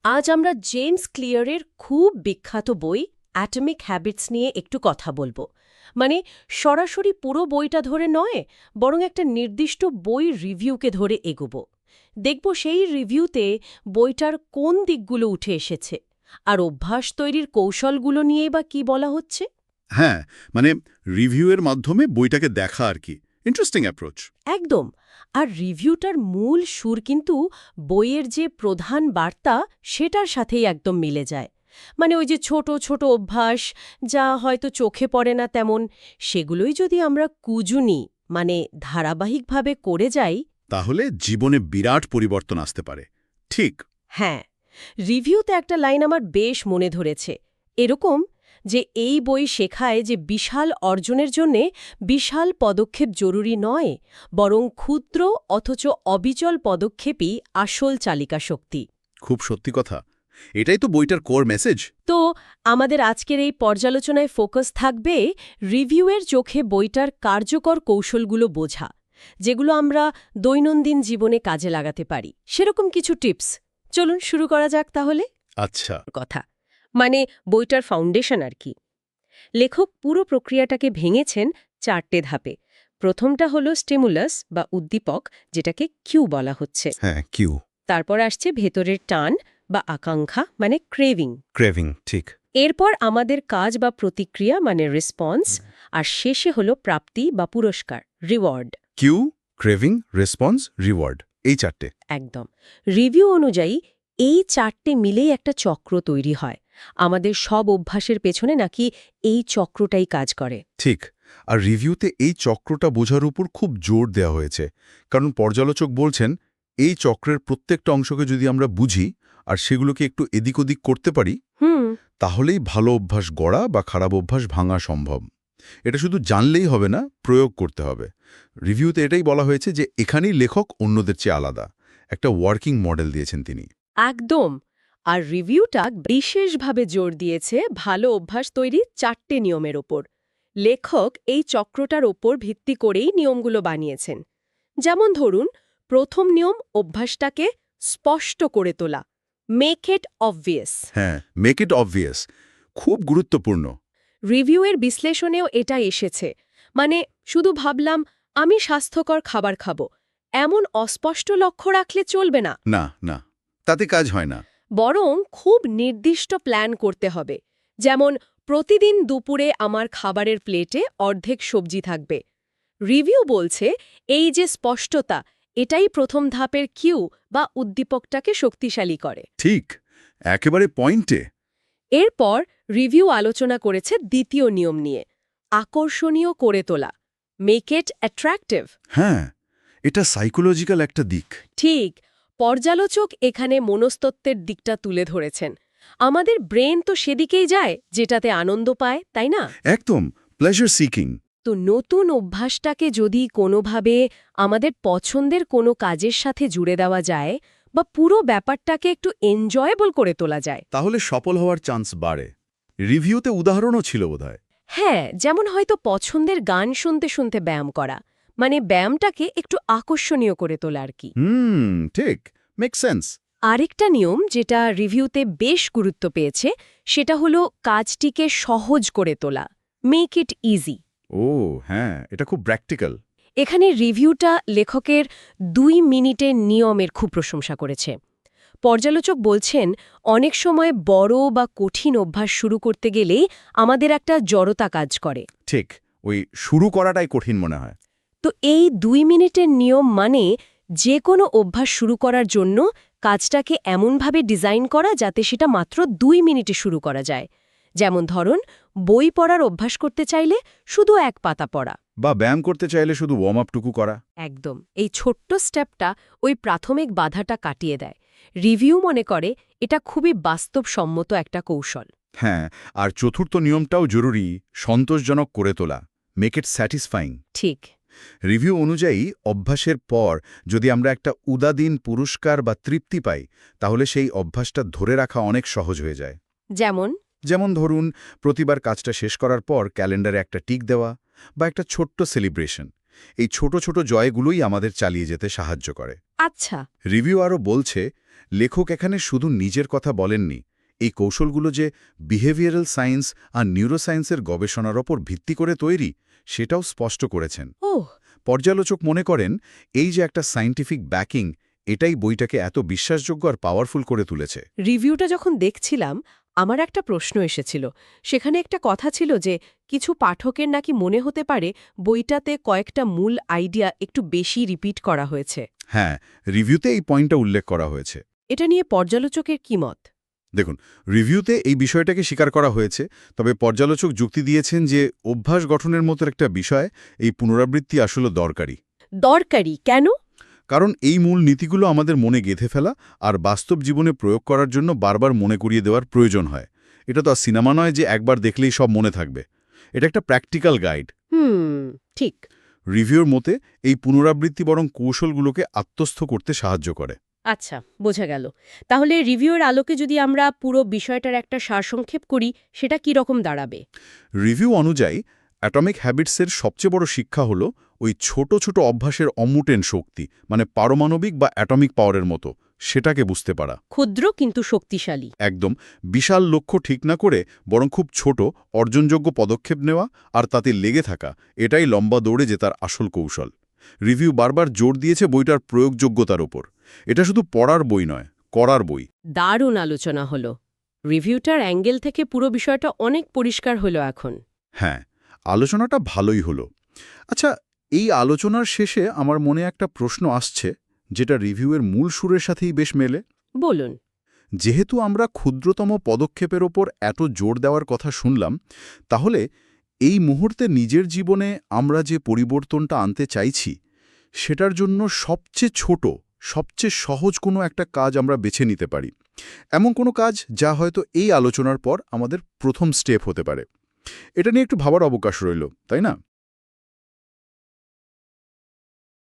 আজ আমরা জেমস ক্লিয়ারের খুব বিখ্যাত বই অ্যাটমিক হ্যাবিটস নিয়ে একটু কথা বলবো। মানে সরাসরি পুরো বইটা ধরে নয়, বরং একটা নির্দিষ্ট বই রিভিউকে ধরে এগোব। দেখব সেই রিভিউতে বইটার কোন দিকগুলো উঠে এসেছে, আর অভ্যাস তৈরির কৌশলগুলো নিয়ে বা কি বলা হচ্ছে। হ্যাঁ, মানে রিভিউয়ের মাধ্যমে বইটাকে দেখা আর কি। Interesting approach. একদম। আর রিভিউটার মূল সুর কিন্তু বইয়ের যে প্রধান বার্তা সেটার সাথেই একদম মিলে যায়। মানে ওই যে ছোট ছোট অভ্যাস, যা হয়তো চোখে পড়ে না তেমন, সেগুলোই যদি আমরা কুজুনি মানে ধারাবাহিকভাবে করে যাই। তাহলে জীবনে বিরাট পরিবর্তন আসতে পারে। ঠিক। হ্যাঁ, রিভিউতে একটা লাইন আমার বেশ মনে ধরেছে, এরকম যে এই বই শেখায় যে বিশাল অর্জনের জন্যে বিশাল পদক্ষেপ জরুরি নয়, বরং ক্ষুদ্র অথচ অবিচল পদক্ষেপই আসল চালিকা শক্তি। খুব সত্যি কথা। এটাই তো বইটার কোর মেসেজ। তো আমাদের আজকের এই পর্যালোচনায় ফোকাস থাকবে রিভিউয়ের চোখে বইটার কার্যকর কৌশলগুলো বোঝা, যেগুলো আমরা দৈনন্দিন জীবনে কাজে লাগাতে পারি, সেরকম কিছু টিপস। চলুন শুরু করা যাক তাহলে। আচ্ছা। কথা মানে বইটার ফাউন্ডেশন আর কি। লেখক পুরো প্রক্রিয়াটাকে ভেঙেছেন 4টে ধাপে। প্রথমটা হলো স্টিমুলাস বা উদ্দীপক, যেটাকে কিউ বলা হচ্ছে। হ্যাঁ, কিউ। তারপর আসছে ভেতরের টান বা আকাঙ্ক্ষা মানে ক্রেভিং। ক্রেভিং, ঠিক। এরপর আমাদের কাজ বা প্রতিক্রিয়া মানে রেসপন্স। আর শেষে হলো প্রাপ্তি বা পুরস্কার, reward. Cue, craving, response, reward, এই 4টে। একদম। রিভিউ অনুযায়ী এই 4টে মিলেই একটা চক্র তৈরি হয়। আমাদের সব অভ্যাসের পেছনে নাকি এই চক্রটাই কাজ করে। ঠিক। আর রিভিউতে এই চক্রটা বোঝার উপর খুব জোর দেওয়া হয়েছে, কারণ পর্যালোচক বলছেন এই চক্রের প্রত্যেকটা অংশকে যদি আমরা বুঝি আর সেগুলোকে একটু এদিক ওদিক করতে পারি, তাহলেই ভালো অভ্যাস গড়া বা খারাপ অভ্যাস ভাঙা সম্ভব। এটা শুধু জানলেই হবে না, প্রয়োগ করতে হবে। রিভিউতে এটাই বলা হয়েছে যে এখানেই লেখক অন্যদের চেয়ে আলাদা একটা ওয়ার্কিং মডেল দিয়েছেন তিনি। একদম। আর রিভিউটা বিশেষভাবে জোর দিয়েছে ভালো অভ্যাস তৈরির 4টে নিয়মের ওপর। লেখক এই চক্রটার ওপর ভিত্তি করেই নিয়মগুলো বানিয়েছেন। যেমন ধরুন, প্রথম নিয়ম অভ্যাসটাকে স্পষ্ট করে তোলা, মেক ইট অবভিয়াস। হ্যাঁ, মেক ইট অবভিয়াস খুব গুরুত্বপূর্ণ। রিভিউয়ের বিশ্লেষণেও এটা এসেছে। মানে শুধু ভাবলাম আমি স্বাস্থ্যকর খাবার খাবো, এমন অস্পষ্ট লক্ষ্য রাখলে চলবে না। না না, তাতে কাজ হয় না। বরং খুব নির্দিষ্ট প্ল্যান করতে হবে। যেমন প্রতিদিন দুপুরে আমার খাবারের প্লেটে অর্ধেক সবজি থাকবে। রিভিউ বলছে এই যে স্পষ্টতা, এটাই প্রথম ধাপের কিউ বা উদ্দীপকটাকে শক্তিশালী করে। ঠিক, একেবারে পয়েন্টে। এরপর রিভিউ আলোচনা করেছে দ্বিতীয় নিয়ম নিয়ে, আকর্ষণীয় করে তোলা, মেক ইট অ্যাট্রাক্টিভ। হ্যাঁ, এটা সাইকোলজিক্যাল একটা দিক। ঠিক। পর্যালোচক এখানে মনস্তত্ত্বের দিকটা তুলে ধরেছেন। আমাদের ব্রেন তো সেদিকেই যায় যেটাতে আনন্দ পায়, তাই না? একদম, প্লেজার সিকিং। তো নতুন অভ্যাসটাকে যদি কোনোভাবে আমাদের পছন্দের কোনো কাজের সাথে জুড়ে দেওয়া যায় বা পুরো ব্যাপারটাকে একটু এনজয়েবল করে তোলা যায়, তাহলে সফল হওয়ার চান্স বাড়ে। রিভিউতে উদাহরণও ছিল বোধহয়। হ্যাঁ, যেমন হয়তো পছন্দের গান শুনতে শুনতে ব্যায়াম করা, মানে ব্যায়ামটাকে একটু আকর্ষণীয় করে তোলা আর কি। ঠিক, মেক সেন্স। আরেকটা নিয়ম যেটা রিভিউতে বেশ গুরুত্ব পেয়েছে, সেটা হলো কাজটিকে সহজ করে তোলা, মেক ইট ইজি। ও হ্যাঁ, এটা খুব প্র্যাকটিক্যাল। এখানে রিভিউটা লেখকের 2 মিনিটের নিয়মের খুব প্রশংসা করেছে। পর্যালোচক বলছেন অনেক সময় বড় বা কঠিন অভ্যাস শুরু করতে গেলেই আমাদের একটা জড়তা কাজ করে। ঠিক, ওই শুরু করাটাই কঠিন মনে হয়। তো এই 2 মিনিটের নিয়ম মানে যে কোনো অভ্যাস শুরু করার জন্য কাজটাকে এমনভাবে ডিজাইন করা যাতে সেটা মাত্র 2 মিনিটে শুরু করা যায়। যেমন ধরুন, বই পড়ার অভ্যাস করতে চাইলে শুধু 1 পাতা পড়া, বা ব্যায়াম করতে চাইলে শুধু ওয়ার্ম আপটুকু করা। একদম। এই ছোট্ট স্টেপটা ওই প্রাথমিক বাধাটা কাটিয়ে দেয়। রিভিউ মনে করে এটা খুবই বাস্তবসম্মত একটা কৌশল। হ্যাঁ, আর চতুর্থ নিয়মটাও জরুরি, সন্তোষজনক করে তোলা, মেক ইট স্যাটিসফাইং। ঠিক। রিভিউ অনুযায়ী অভ্যাসের পর যদি আমরা একটা উদাদিন পুরস্কার বা তৃপ্তি পাই, তাহলে সেই অভ্যাসটা ধরে রাখা অনেক সহজ হয়ে যায়। যেমন ধরুন, প্রতিবার কাজটা শেষ করার পর ক্যালেন্ডারে একটা টিক দেওয়া বা একটা ছোট্ট সেলিব্রেশন। এই ছোট ছোট জয়গুলোই আমাদের চালিয়ে যেতে সাহায্য করে। আচ্ছা। রিভিউ আরও বলছে লেখক এখানে শুধু নিজের কথা বলেননি, এই কৌশলগুলো যে বিহেভিয়ারাল সায়েন্স আর নিউরোসায়েন্সের গবেষণার ওপর ভিত্তি করে তৈরি সেটাও স্পষ্ট করেছেন। ওহ, পর্যালোচক মনে করেন এই যে একটা সায়েন্টিফিক ব্যাকিং, এটাই বইটাকে এত বিশ্বাসযোগ্য আর পাওয়ারফুল করে তুলেছে। রিভিউটা যখন দেখছিলাম আমার একটা প্রশ্ন এসেছিল। সেখানে একটা কথা ছিল যে কিছু পাঠকের নাকি মনে হতে পারে বইটাতে কয়েকটা মূল আইডিয়া একটু বেশি রিপিট করা হয়েছে। হ্যাঁ, রিভিউতে এই পয়েন্টটা উল্লেখ করা হয়েছে। এটা নিয়ে পর্যালোচকের কি মত? দেখুন, রিভিউতে এই বিষয়টাকে স্বীকার করা হয়েছে, তবে পর্যালোচক যুক্তি দিয়েছেন যে অভ্যাস গঠনের মতো একটা বিষয় এই পুনরাবৃত্তি আসলে দরকারি। দরকারি কেন? কারণ এই মূল নীতিগুলো আমাদের মনে গেঁথে ফেলা আর বাস্তব জীবনে প্রয়োগ করার জন্য বারবার মনে করিয়ে দেওয়ার প্রয়োজন হয়। এটা তো আর সিনেমা নয় যে একবার দেখলেই সব মনে থাকবে। এটা একটা প্র্যাকটিক্যাল গাইড। ঠিক। রিভিউর মতে এই পুনরাবৃত্তি বরং কৌশলগুলোকে আত্মস্থ করতে সাহায্য করে। আচ্ছা, বোঝা গেল। তাহলে রিভিউয়ের আলোকে যদি আমরা পুরো বিষয়টার একটা সারসংক্ষেপ করি, সেটা কি রকম দাঁড়াবে? রিভিউ অনুযায়ী অ্যাটমিক হ্যাবিটসের সবচেয়ে বড় শিক্ষা হলো ওই ছোট ছোট অভ্যাসের অমুটেন শক্তি, মানে পারমাণবিক বা অ্যাটমিক পাওয়ারের মতো, সেটাকে বুঝতে পারা। ক্ষুদ্র কিন্তু শক্তিশালী। একদম বিশাল লক্ষ্য ঠিক না করে বরং খুব ছোট অর্জনযোগ্য পদক্ষেপ নেওয়া আর তাতে লেগে থাকা, এটাই লম্বা দৌড়ে জেতার আসল কৌশল। রিভিউ বারবার জোর দিয়েছে বইটার প্রয়োগযোগ্যতার ওপর। এটা শুধু পড়ার বই নয়, করার বই। দারুণ আলোচনা হলো। রিভিউটার অ্যাঙ্গেল থেকে পুরো বিষয়টা অনেক পরিষ্কার হলো এখন। হ্যাঁ, আলোচনাটা ভালোই হলো। আচ্ছা, এই আলোচনার শেষে আমার মনে একটা প্রশ্ন আসছে, যেটা রিভিউয়ের মূল সুরের সাথেই বেশ মেলে। বলুন। যেহেতু আমরা ক্ষুদ্রতম পদক্ষেপের ওপর এত জোর দেওয়ার কথা শুনলাম, তাহলে এই মুহূর্তে নিজের জীবনে আমরা যে পরিবর্তনটা আনতে চাইছি, সেটার জন্য সবচেয়ে ছোট, সবচেয়ে সহজ কোনো একটা কাজ আমরা বেছে নিতে পারি। এমন কোনো কাজ যা হয়তো এই আলোচনার পর আমাদের প্রথম স্টেপ হতে পারে। এটা নিয়ে একটু ভাবার অবকাশ রইল, তাই না?